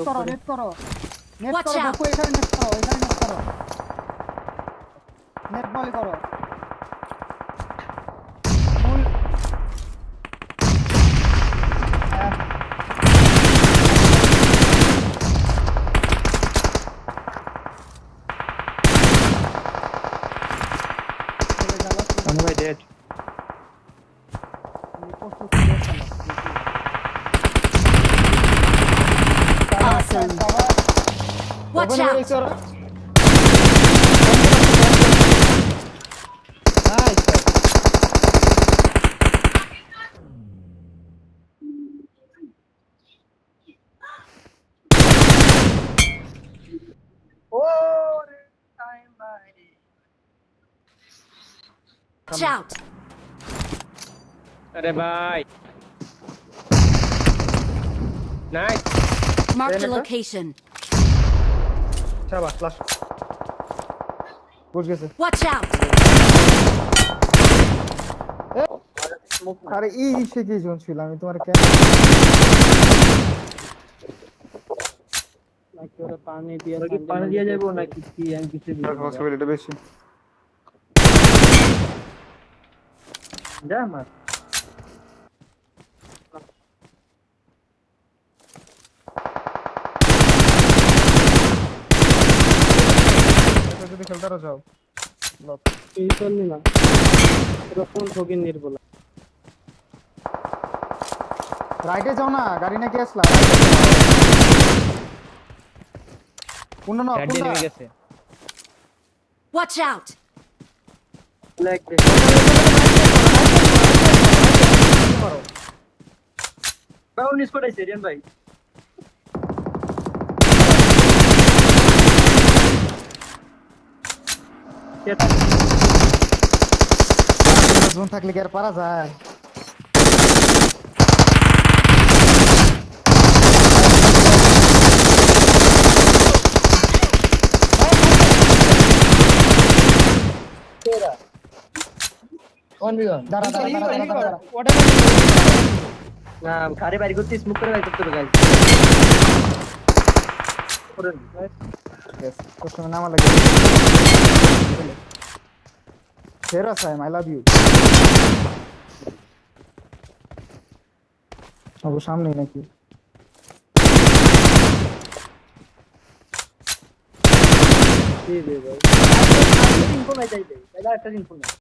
করো নেট করো net Watch করো out! বাপু এখানে নেট করো এখানে নেট করো নেট বলি করো ফুল আমি ভাই dead Awesome! Watch out! Nice ওরে টাইম ভাই Watch out! আরে ভাই nice Marked a Benefit? location. শাবাশ লাশ বুঝ গেছে Watch out! আরে এই সে কি জন ছিল আমি তোমার কেন নাকি ওরা পানি দিয়ে পানি দিয়ে যাবো নাকি কি আমি কিছু পসিবিলিটি বেশি যা মার এটা যদি খেলতে যাও লক এই চলনি না এটা কোন ঠকিন নির্বলা রাইটে যাও না গাড়ি নাকি আসলা কোন না হেড কোন দিয়ে না নেমে গেছে Watch out! Like bound score আইছে রিয়ান ভাই জোন থাকলে কি আর পারা যায় অন বিগন দাঁড়া দাঁড়া দাঁড়া দাঁড়া না গাড়ি বাইরে করতে স্মোক করে বাইরে করতে হবে গাইস তোর সঙ্গে নামা লাগে ফেরা সাইম আই লাভ ইউ আবু সামনে নাকি জি জি ভাই ইনফো নাই যাইবে তাহলে একটা ইনফো নাই